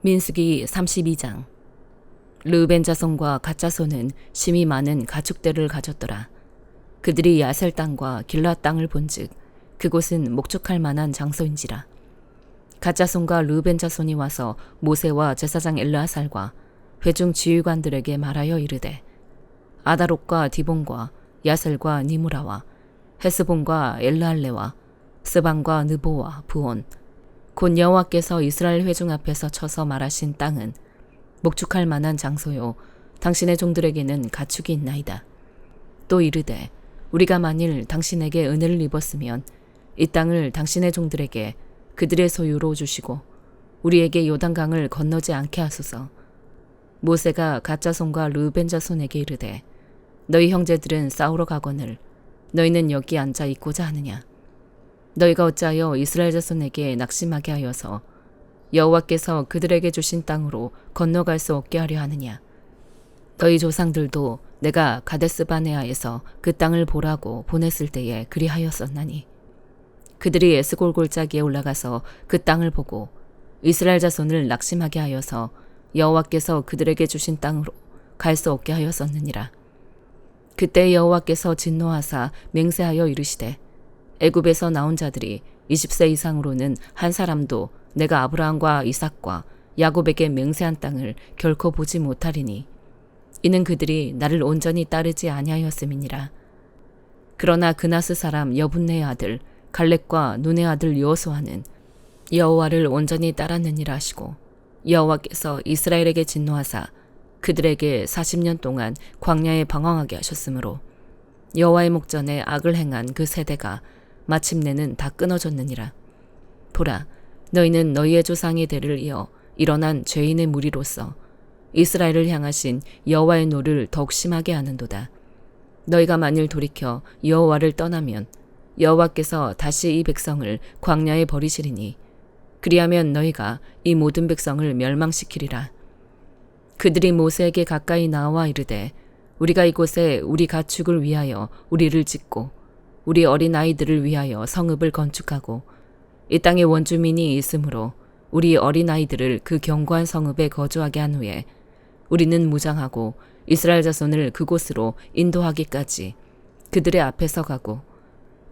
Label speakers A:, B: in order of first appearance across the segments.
A: 민수기 32장. 르우벤 자손과 갓 자손은 심히 많은 가축들을 가졌더라. 그들이 야셀 땅과 길랏 땅을 본즉 그곳은 목축할 만한 장소인지라. 갓 자손과 르우벤 자손이 와서 모세와 제사장 엘르아살과 회중 지휘관들에게 말하여 이르되, 아다롯과 디본과 야셀과 니무라와 헤스본과 엘르알레와 스반과 느보와 부온 곧 여호와께서 이스라엘 회중 앞에서 쳐서 말하신 땅은 목축할 만한 장소요 당신의 종들에게는 가축이 있나이다. 또 이르되, 우리가 만일 당신에게 은혜를 입었으면 이 땅을 당신의 종들에게 그들의 소유로 주시고 우리에게 요단강을 건너지 않게 하소서. 모세가 갓 자손과 르우벤 자손에게 이르되, 너희 형제들은 싸우러 가거늘 너희는 여기 앉아 있고자 하느냐? 너희가 어찌하여 이스라엘 자손에게 낙심하게 하여서 여호와께서 그들에게 주신 땅으로 건너갈 수 없게 하려 하느냐? 너희 조상들도 내가 가데스 바네아에서 그 땅을 보라고 보냈을 때에 그리하였었나니 그들이 에스골 골짜기에 올라가서 그 땅을 보고 이스라엘 자손을 낙심하게 하여서 여호와께서 그들에게 주신 땅으로 갈 수 없게 하였었느니라. 그때 여호와께서 진노하사 맹세하여 이르시되, 애굽에서 나온 자들이 20세 이상으로는 한 사람도 내가 아브라함과 이삭과 야곱에게 맹세한 땅을 결코 보지 못하리니 이는 그들이 나를 온전히 따르지 아니하였음이니라. 그러나 그나스 사람 여분네의 아들 갈렙과 눈의 아들 여호수아는 여호와를 온전히 따랐느니라 하시고, 여호와께서 이스라엘에게 진노하사 그들에게 40년 동안 광야에 방황하게 하셨으므로 여호와의 목전에 악을 행한 그 세대가 마침내는 다 끊어졌느니라. 보라, 너희는 너희의 조상의 대를 이어 일어난 죄인의 무리로서 이스라엘을 향하신 여호와의 노를 더욱 심하게 하는도다. 너희가 만일 돌이켜 여호와를 떠나면 여호와께서 다시 이 백성을 광야에 버리시리니 그리하면 너희가 이 모든 백성을 멸망시키리라. 그들이 모세에게 가까이 나와 이르되, 우리가 이곳에 우리 가축을 위하여 우리를 짓고 우리 어린 아이들을 위하여 성읍을 건축하고 이 땅에 원주민이 있으므로 우리 어린 아이들을 그 견고한 성읍에 거주하게 한 후에 우리는 무장하고 이스라엘 자손을 그곳으로 인도하기까지 그들의 앞에서 가고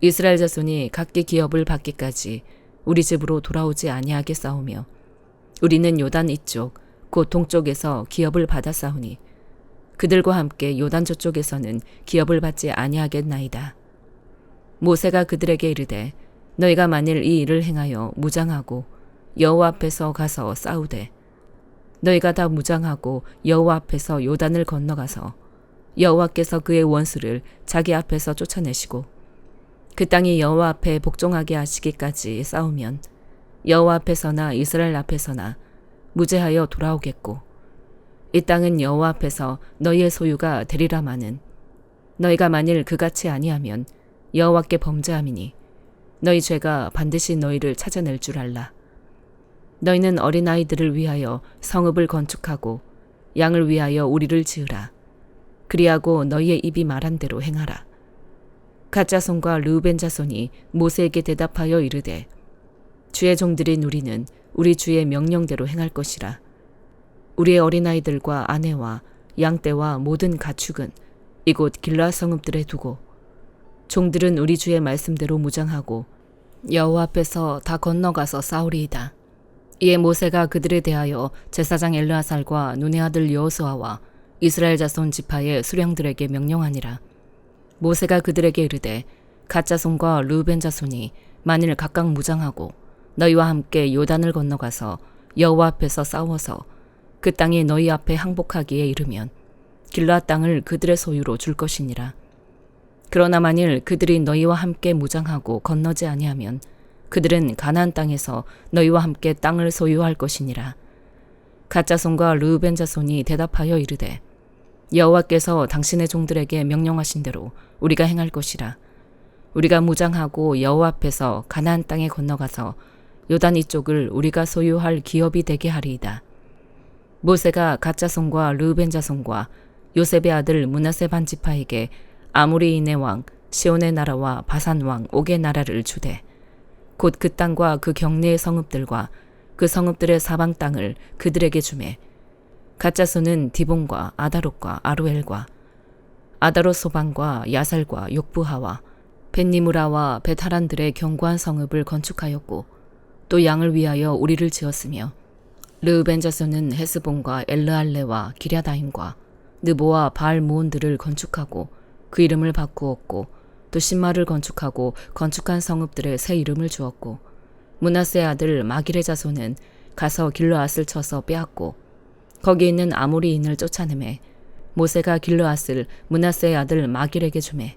A: 이스라엘 자손이 각기 기업을 받기까지 우리 집으로 돌아오지 아니하게 싸우며 우리는 요단 이쪽 곧 동쪽에서 기업을 받아 싸우니 그들과 함께 요단 저쪽에서는 기업을 받지 아니하겠나이다. 모세가 그들에게 이르되, 너희가 만일 이 일을 행하여 무장하고 여호와 앞에서 가서 싸우되 너희가 다 무장하고 여호와 앞에서 요단을 건너가서 여호와께서 그의 원수를 자기 앞에서 쫓아내시고 그 땅이 여호와 앞에 복종하게 하시기까지 싸우면 여호와 앞에서나 이스라엘 앞에서나 무죄하여 돌아오겠고 이 땅은 여호와 앞에서 너희의 소유가 되리라마는 너희가 만일 그같이 아니하면 여호와께 범죄함이니 너희 죄가 반드시 너희를 찾아낼 줄 알라. 너희는 어린아이들을 위하여 성읍을 건축하고 양을 위하여 우리를 지으라. 그리하고 너희의 입이 말한 대로 행하라. 갓 자손과 르우벤 자손이 모세에게 대답하여 이르되, 주의 종들인 우리는 우리 주의 명령대로 행할 것이라. 우리의 어린아이들과 아내와 양떼와 모든 가축은 이곳 길라 성읍들에 두고 종들은 우리 주의 말씀대로 무장하고 여호와 앞에서 다 건너가서 싸우리이다. 이에 모세가 그들에 대하여 제사장 엘르아살과 눈의 아들 여호수아와 이스라엘 자손 지파의 수령들에게 명령하니라. 모세가 그들에게 이르되, 갓 자손과 르우벤 자손이 만일 각각 무장하고 너희와 함께 요단을 건너가서 여호와 앞에서 싸워서 그 땅이 너희 앞에 항복하기에 이르면 길라 땅을 그들의 소유로 줄 것이니라. 그러나 만일 그들이 너희와 함께 무장하고 건너지 아니하면 그들은 가나안 땅에서 너희와 함께 땅을 소유할 것이니라. 갓 자손과 르우벤 자손이 대답하여 이르되, 여호와께서 당신의 종들에게 명령하신 대로 우리가 행할 것이라. 우리가 무장하고 여호와 앞에서 가나안 땅에 건너가서 요단 이쪽을 우리가 소유할 기업이 되게 하리이다. 모세가 갓 자손과 르우벤 자손과 요셉의 아들 므낫세 반지파에게 아모리인의 왕 시온의 나라와 바산 왕 옥의 나라를 주되 곧 그 땅과 그 경내의 성읍들과 그 성읍들의 사방 땅을 그들에게 주매 가짜손은 디본과 아다롯과 아루엘과 아다롯 소방과 야살과 욕부하와 벳니무라와 벳하란들의 견고한 성읍을 건축하였고 또 양을 위하여 우리를 지었으며 르우벤 자손은 헤스본과 엘르알레와 기랴다임과 느보와 바알 무온들을 건축하고 그 이름을 바꾸었고 또 신마를 건축하고 건축한 성읍들의 새 이름을 주었고 므낫세 아들 마길의 자손은 가서 길르앗을 쳐서 빼앗고 거기 있는 아모리인을 쫓아내매 모세가 길르앗을 므낫세의 아들 마길에게 주매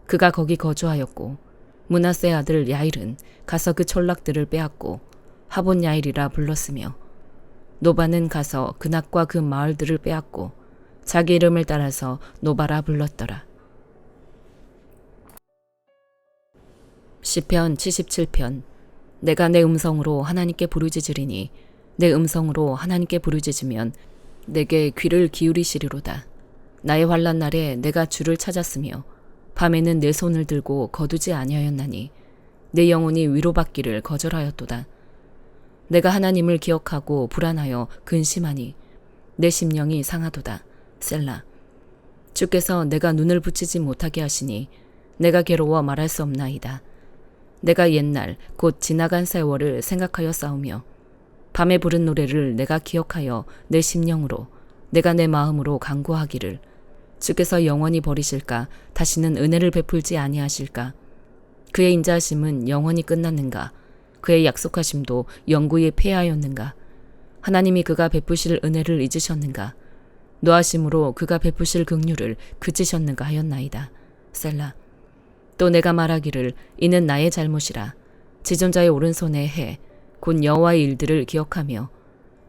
A: 그가 거기 거주하였고 므낫세의 아들 야일은 가서 그 촌락들을 빼앗고 하본 야일이라 불렀으며 노바는 가서 그낙과 그 마을들을 빼앗고 자기 이름을 따라서 노바라 불렀더라. 시편 77편. 내가 내 음성으로 하나님께 부르짖으리니 내 음성으로 하나님께 부르짖으면 내게 귀를 기울이시리로다. 나의 환난 날에 내가 주를 찾았으며 밤에는 내 손을 들고 거두지 아니하였나니 내 영혼이 위로받기를 거절하였도다. 내가 하나님을 기억하고 불안하여 근심하니 내 심령이 상하도다. 셀라. 주께서 내가 눈을 붙이지 못하게 하시니 내가 괴로워 말할 수 없나이다. 내가 옛날 곧 지나간 세월을 생각하여 싸우며 밤에 부른 노래를 내가 기억하여 내 심령으로 내가 내 마음으로 간구하기를 주께서 영원히 버리실까 다시는 은혜를 베풀지 아니하실까. 그의 인자하심은 영원히 끝났는가. 그의 약속하심도 영구히 폐하였는가. 하나님이 그가 베푸실 은혜를 잊으셨는가. 노하심으로 그가 베푸실 긍휼을 그치셨는가 하였나이다. 셀라. 또 내가 말하기를 이는 나의 잘못이라. 지존자의 오른손에 해 곧 여호와의 일들을 기억하며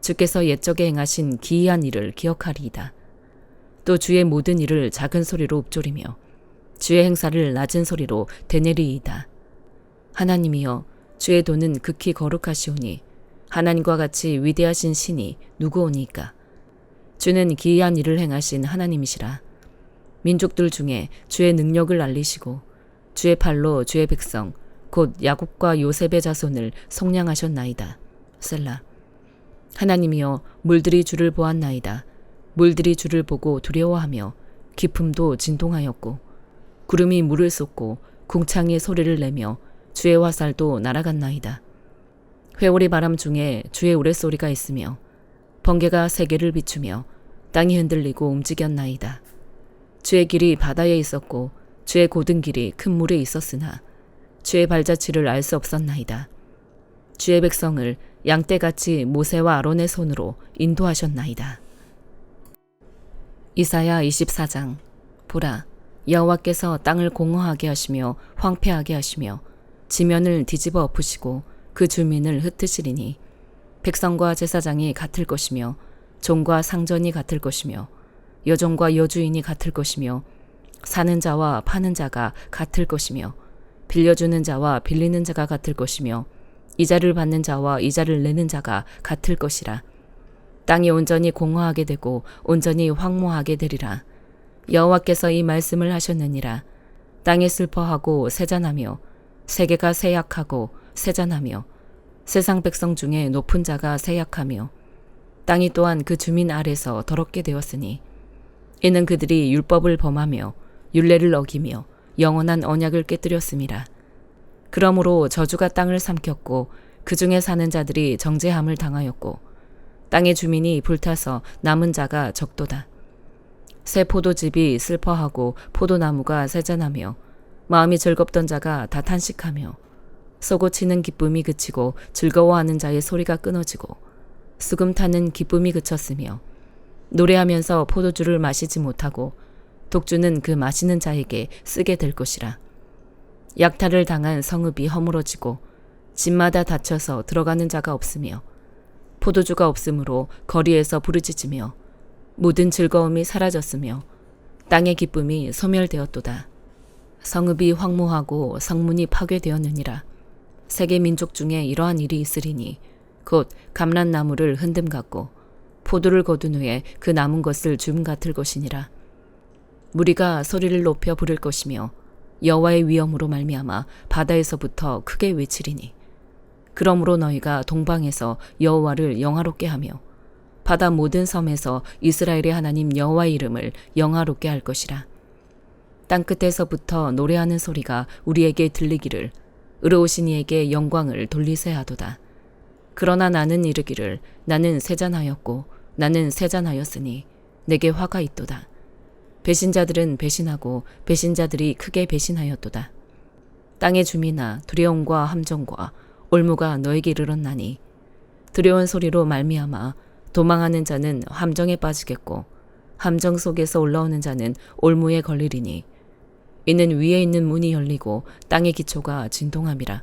A: 주께서 옛적에 행하신 기이한 일을 기억하리이다. 또 주의 모든 일을 작은 소리로 읊조리며 주의 행사를 낮은 소리로 되뇌리이다. 하나님이여 주의 도는 극히 거룩하시오니 하나님과 같이 위대하신 신이 누구오니까. 주는 기이한 일을 행하신 하나님이시라. 민족들 중에 주의 능력을 알리시고 주의 팔로 주의 백성 곧 야곱과 요셉의 자손을 속량하셨나이다. 셀라. 하나님이여 물들이 주를 보았나이다. 물들이 주를 보고 두려워하며 깊음도 진동하였고 구름이 물을 쏟고 궁창이 소리를 내며 주의 화살도 날아갔나이다. 회오리 바람 중에 주의 우레소리가 있으며 번개가 세계를 비추며 땅이 흔들리고 움직였나이다. 주의 길이 바다에 있었고 주의 곧은 길이 큰 물에 있었으나 주의 발자취를 알 수 없었나이다. 주의 백성을 양떼같이 모세와 아론의 손으로 인도하셨나이다. 이사야 24장. 보라, 여호와께서 땅을 공허하게 하시며 황폐하게 하시며 지면을 뒤집어 엎으시고 그 주민을 흩으시리니 백성과 제사장이 같을 것이며 종과 상전이 같을 것이며 여종과 여주인이 같을 것이며 사는 자와 파는 자가 같을 것이며 빌려주는 자와 빌리는 자가 같을 것이며 이자를 받는 자와 이자를 내는 자가 같을 것이라. 땅이 온전히 공허하게 되고 온전히 황무하게 되리라. 여호와께서 이 말씀을 하셨느니라. 땅이 슬퍼하고 세잔하며 세계가 세약하고 세잔하며 세상 백성 중에 높은 자가 세약하며 땅이 또한 그 주민 아래서 더럽게 되었으니 이는 그들이 율법을 범하며 율례를 어기며 영원한 언약을 깨뜨렸음이라. 그러므로 저주가 땅을 삼켰고 그 중에 사는 자들이 정죄함을 당하였고 땅의 주민이 불타서 남은 자가 적도다. 새 포도즙이 슬퍼하고 포도나무가 세잔하며 마음이 즐겁던 자가 다 탄식하며 쏘고치는 기쁨이 그치고 즐거워하는 자의 소리가 끊어지고 수금 타는 기쁨이 그쳤으며 노래하면서 포도주를 마시지 못하고 독주는 그 마시는 자에게 쓰게 될 것이라. 약탈을 당한 성읍이 허물어지고 집마다 닫혀서 들어가는 자가 없으며 포도주가 없으므로 거리에서 부르짖으며 모든 즐거움이 사라졌으며 땅의 기쁨이 소멸되었도다. 성읍이 황무하고 성문이 파괴되었느니라. 세계 민족 중에 이러한 일이 있으리니 곧 감람나무를 흔듦 같고 포도를 거둔 후에 그 남은 것을 줌 같을 것이니라. 무리가 소리를 높여 부를 것이며 여호와의 위엄으로 말미암아 바다에서부터 크게 외치리니 그러므로 너희가 동방에서 여호와를 영화롭게 하며 바다 모든 섬에서 이스라엘의 하나님 여호와의 이름을 영화롭게 할 것이라. 땅끝에서부터 노래하는 소리가 우리에게 들리기를 의로우신 이에게 영광을 돌리세 하도다. 그러나 나는 이르기를 나는 세잔하였고 나는 세잔하였으니 내게 화가 있도다. 배신자들은 배신하고 배신자들이 크게 배신하였도다. 땅의 주민아 두려움과 함정과 올무가 너에게 이르렀나니 두려운 소리로 말미암아 도망하는 자는 함정에 빠지겠고 함정 속에서 올라오는 자는 올무에 걸리리니 이는 위에 있는 문이 열리고 땅의 기초가 진동함이라.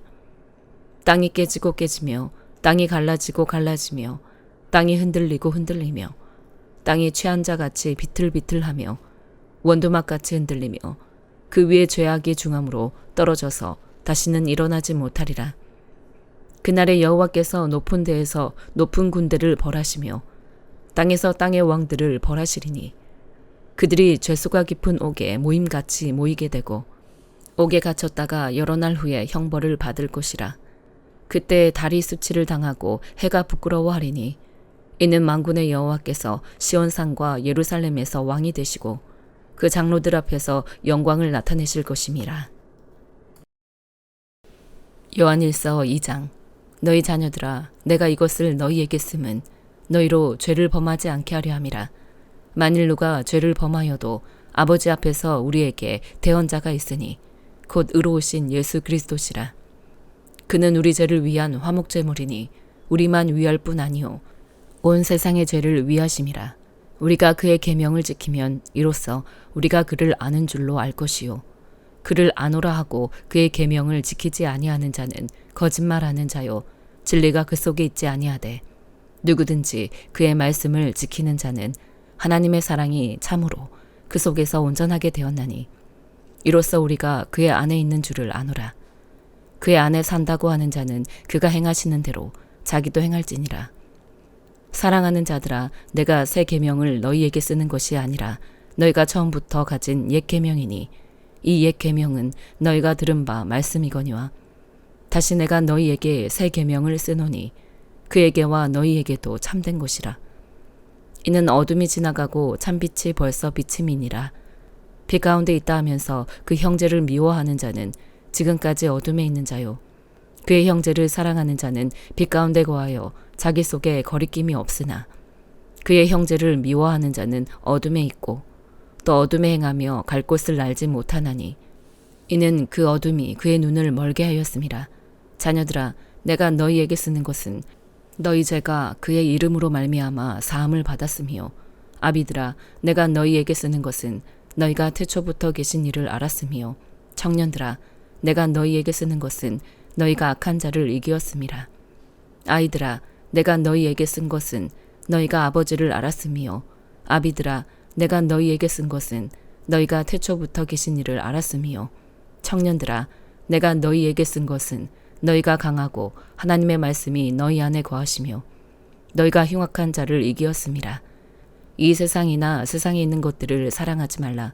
A: 땅이 깨지고 깨지며 땅이 갈라지고 갈라지며 땅이 흔들리고 흔들리며 땅이 취한 자같이 비틀비틀하며 원두막같이 흔들리며 그 위에 죄악이 중함으로 떨어져서 다시는 일어나지 못하리라. 그날에 여호와께서 높은 데에서 높은 군대를 벌하시며 땅에서 땅의 왕들을 벌하시리니 그들이 죄수가 깊은 옥에 모임같이 모이게 되고 옥에 갇혔다가 여러 날 후에 형벌을 받을 것이라. 그때 달이 수치를 당하고 해가 부끄러워하리니 이는 만군의 여호와께서 시온산과 예루살렘에서 왕이 되시고 그 장로들 앞에서 영광을 나타내실 것임이라. 요한일서 2장. 너희 자녀들아 내가 이것을 너희에게 쓰면 너희로 죄를 범하지 않게 하려 함이라. 만일 누가 죄를 범하여도 아버지 앞에서 우리에게 대언자가 있으니 곧 의로우신 예수 그리스도시라. 그는 우리 죄를 위한 화목제물이니 우리만 위할 뿐 아니요 온 세상의 죄를 위하심이라. 우리가 그의 계명을 지키면 이로써 우리가 그를 아는 줄로 알 것이요 그를 아노라 하고 그의 계명을 지키지 아니하는 자는 거짓말하는 자요 진리가 그 속에 있지 아니하되 누구든지 그의 말씀을 지키는 자는 하나님의 사랑이 참으로 그 속에서 온전하게 되었나니 이로써 우리가 그의 안에 있는 줄을 아노라. 그의 안에 산다고 하는 자는 그가 행하시는 대로 자기도 행할지니라. 사랑하는 자들아 내가 새 계명을 너희에게 쓰는 것이 아니라 너희가 처음부터 가진 옛 계명이니 이 옛 계명은 너희가 들은 바 말씀이거니와 다시 내가 너희에게 새 계명을 쓰노니 그에게와 너희에게도 참된 것이라. 이는 어둠이 지나가고 참빛이 벌써 비침이니라. 빛 가운데 있다 하면서 그 형제를 미워하는 자는 지금까지 어둠에 있는 자요 그의 형제를 사랑하는 자는 빛 가운데 거하여 자기 속에 거리낌이 없으나 그의 형제를 미워하는 자는 어둠에 있고 또 어둠에 행하며 갈 곳을 알지 못하나니 이는 그 어둠이 그의 눈을 멀게 하였음이라. 자녀들아 내가 너희에게 쓰는 것은 너희 죄가 그의 이름으로 말미암아 사함을 받았으며 아비들아 내가 너희에게 쓰는 것은 너희가 태초부터 계신 이를 알았으며 청년들아 내가 너희에게 쓰는 것은 너희가 악한 자를 이기었음이라. 아이들아 내가 너희에게 쓴 것은 너희가 아버지를 알았으며 아비들아 내가 너희에게 쓴 것은 너희가 태초부터 계신 이를 알았으며 청년들아 내가 너희에게 쓴 것은 너희가 강하고 하나님의 말씀이 너희 안에 거하시며 너희가 흉악한 자를 이기었음이라. 이 세상이나 세상에 있는 것들을 사랑하지 말라.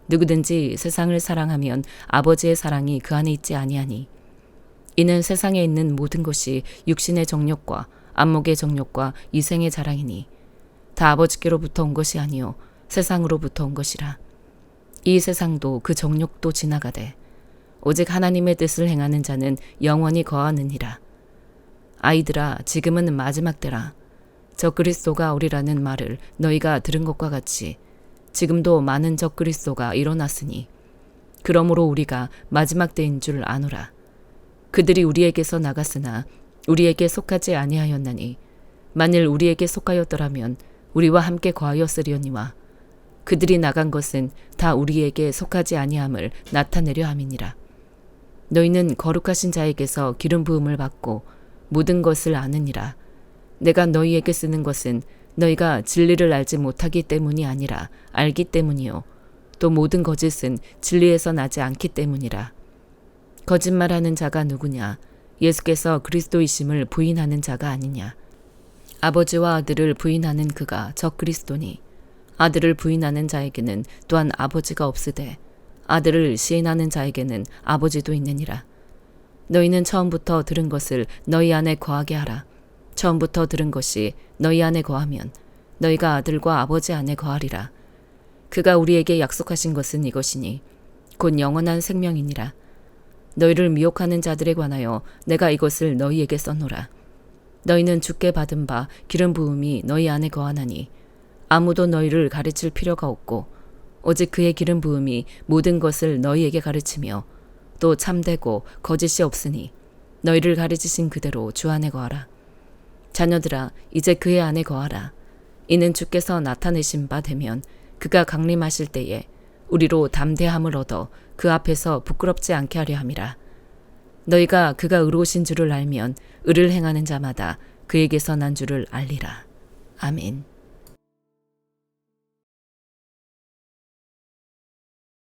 A: 누구든지 세상을 사랑하면 아버지의 사랑이 그 안에 있지 아니하니 이는 세상에 있는 모든 것이 육신의 정욕과 안목의 정욕과 이생의 자랑이니 다 아버지께로부터 온 것이 아니요 세상으로부터 온 것이라. 이 세상도 그 정욕도 지나가되 오직 하나님의 뜻을 행하는 자는 영원히 거하느니라. 아이들아 지금은 마지막 때라. 적그리스도가 오리라는 말을 너희가 들은 것과 같이 지금도 많은 적그리스도가 일어났으니 그러므로 우리가 마지막 때인 줄 아노라. 그들이 우리에게서 나갔으나 우리에게 속하지 아니하였나니 만일 우리에게 속하였더라면 우리와 함께 거하였으려니와 그들이 나간 것은 다 우리에게 속하지 아니함을 나타내려 함이니라. 너희는 거룩하신 자에게서 기름 부음을 받고 모든 것을 아느니라. 내가 너희에게 쓰는 것은 너희가 진리를 알지 못하기 때문이 아니라 알기 때문이요 또 모든 거짓은 진리에서 나지 않기 때문이라. 거짓말하는 자가 누구냐? 예수께서 그리스도이심을 부인하는 자가 아니냐? 아버지와 아들을 부인하는 그가 적그리스도니 아들을 부인하는 자에게는 또한 아버지가 없으되 아들을 시인하는 자에게는 아버지도 있느니라. 너희는 처음부터 들은 것을 너희 안에 거하게 하라. 처음부터 들은 것이 너희 안에 거하면 너희가 아들과 아버지 안에 거하리라. 그가 우리에게 약속하신 것은 이것이니 곧 영원한 생명이니라. 너희를 미혹하는 자들에 관하여 내가 이것을 너희에게 써노라. 너희는 주께 받은 바 기름 부음이 너희 안에 거하나니 아무도 너희를 가르칠 필요가 없고 오직 그의 기름 부음이 모든 것을 너희에게 가르치며 또 참되고 거짓이 없으니 너희를 가르치신 그대로 주 안에 거하라. 자녀들아, 이제 그의 안에 거하라. 이는 주께서 나타내신 바 되면 그가 강림하실 때에 우리로 담대함을 얻어 그 앞에서 부끄럽지 않게 하려 함이라. 너희가 그가 의로우신 줄을 알면 의를 행하는 자마다 그에게서 난 줄을 알리라. 아멘.